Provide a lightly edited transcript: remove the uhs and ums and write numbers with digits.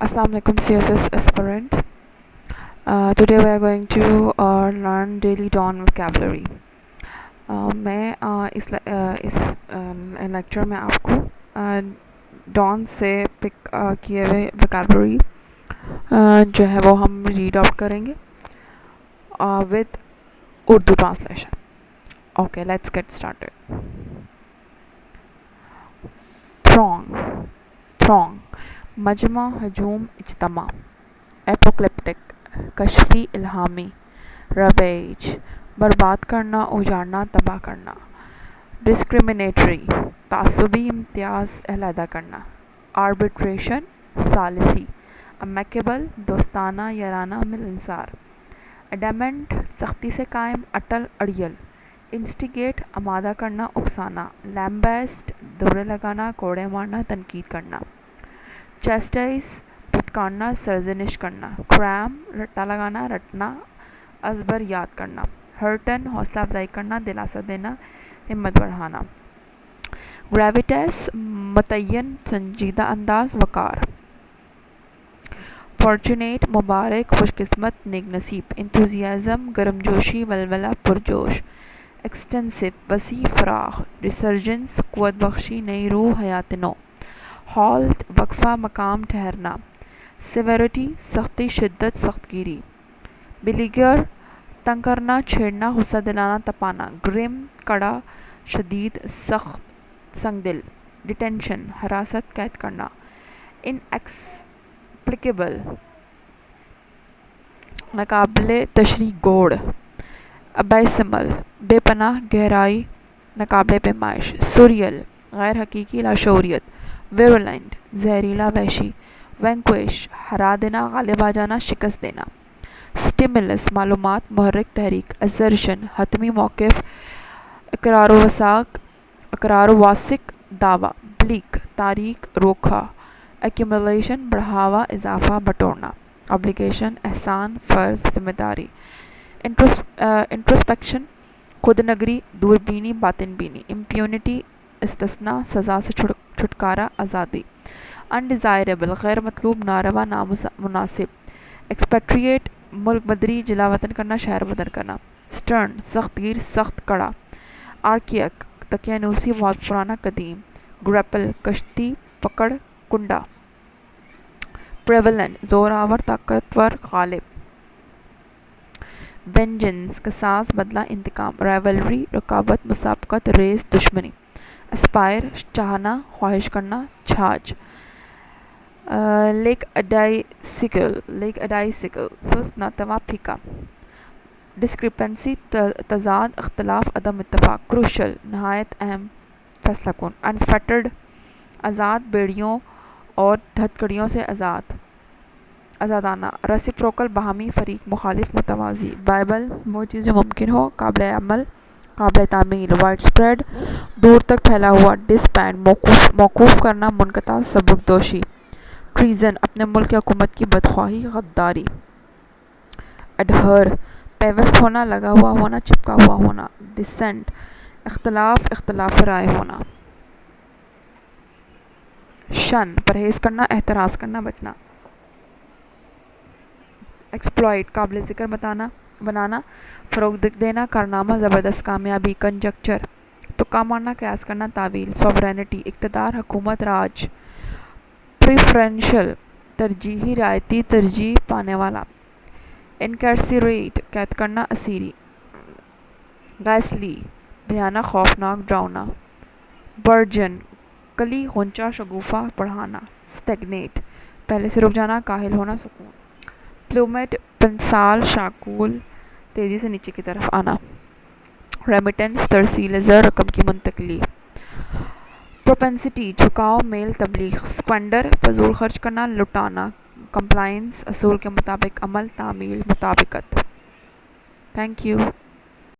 Assalamu alaikum CSS aspirant. Today we are going to learn daily dawn vocabulary. मैं इस lecture में आपको dawn से पिक किए हुए vocabulary जो है वो हम रीड आउट करेंगे with Urdu translation. Okay, let's get started. Throng मजमा हजूम इज्तमा एपोक्लिप्टिक कशफी इल्हामी रवेज बर्बाद करना उजाड़ना तबाह करना डिस्क्रिमिनेटरी तासुबी इम्तियाज़ अलहदा करना आर्बिट्रेशन सालिसी अमेकेबल दोस्ताना याराना मिलनसार एडमेंट सख्ती से कायम अटल अड़ियल इंस्टिगेट आमादा करना उकसाना लैम्बेस्ट दौरे लगाना कोड़े मारना तनकीद करना चेस्टाइज फटकारना सरजनिश करना क्रैम रट्टा लगाना रटना अजबर याद करना हर्टन हौसला अफजाई करना दिलासा देना हिम्मत बढ़ाना ग्रेविटेस मुतय्यन संजीदा अंदाज वकार फॉर्चुनेट मुबारक खुशकिस्मत नेक नसीब इंथुजियाज़म गर्मजोशी वलवला पुरजोश एक्सटेंसिव वसी फराख रिसर्जेंस क़ुव्वत बख्शी नई रूह हयात नो हॉल्ट वक्फा मकाम ठहरना सेवेरिटी सख्ती शिद्दत सख्तगिरी बिलीगर तंग करना छेड़ना गुस्सा दिलाना तपाना ग्रिम कड़ा शदीद सख्त संगदिल डिटेंशन हरासत कैद करना इनएक्सप्लिकेबल नाकाबिले तशरी गोड़ अबैसमल बेपनाह गहराई नाकाबिले पैमाइश सुरियल गैर हकीकी लाशौरियत वेरोलेंट जहरीला वहशी वैंक्विश हरा देना गालिब आ जाना शिकस्त देना स्टिमुलस मालूमात मुहर्रिक तहरीक असर्शन हतमी मौक़िफ़ इकरार वासिक दावा ब्लीक तारीख रोखा एक्यूमुलेशन बढ़ावा इजाफा बटोरना ऑब्लिगेशन एहसान फ़र्ज़ जिम्मेदारी इंट्रोस्पेक्शन खुदनगरी दूरबीनी बातिनबीनी इम्प्यूनिटी इस्तिस्ना सज़ा से छुटकारा आज़ादी अनडिज़ायरेबल गैर मतलूब नारवा नामुनासिब एक्सपेट्रिएट मुल्क बदरी जिला वतन करना शहर बदर करना स्टर्न सख्तगीर सख्त कड़ा आर्कियक तकियानूसी बहुत पुराना कदीम ग्रेपल कश्ती पकड़ कुंडा प्रेवलेंट ज़ोरावर ताकतवर गालिब वेंजेंस कसास बदला इंतकाम राइवलरी रकाबत मुसाबकत रेस दुश्मनी एस्पायर चाहना ख्वाहिश करना छाछ लेक अडाइसिकल सुस्त नातवा फीका डिस्क्रिपेंसी तजाद अख्तलाफ अदम इत्तफाक क्रूशल नहायत अहम फैसला कौन अनफेटर्ड आज़ाद बेड़ियों और हथकड़ियों से आज़ादाना रेसिप्रोकल बाहमी फ़रीक मुखालिफ मुतवाज़ी बाइबल वो चीज़ जो मुमकिन हो काबिल अमल काबिल तामील वाइड स्प्रेड दूर तक फैला हुआ डिसबैंड मौकूफ़ करना मुनक़ता सबकदोशी ट्रीज़न अपने मुल्क हुकूमत की बदख्वाही गद्दारी अडहर पेवस्त होना लगा हुआ होना चिपका हुआ होना डिसेंट इख्तलाफ राय होना शन परहेज़ करना एहतराज़ करना बचना एक्सप्लॉइट काबिल ज़िक्र बनाना फ़रोग़ देना कारनामा ज़बरदस्त कामयाबी कंजक्चर तुक्का मारना कयास करना तावील सॉवरेनिटी इक़्तिदार हुकूमत राज प्रेफरेंशियल तरजीही रायती तरजीह पाने वाला इनकैर्सिरेट कैद करना असीरी गैसली भयानक खौफनाक ड्राउना बर्जन कली गुंचा शगुफ़ा बढ़ाना स्टेगनेट पहले से रुक जाना काहिल होना सुकून प्लूमेट पंसाल शाकूल तेज़ी से नीचे की तरफ आना रेमिटेंस तरसील ज़र रकम की मुंतकली प्रोपेंसिटी झुकाव मेल तबलीग स्क्वेंडर फजूल खर्च करना लुटाना कंप्लाइंस असूल के मुताबिक अमल तामील मुताबिकत थैंक यू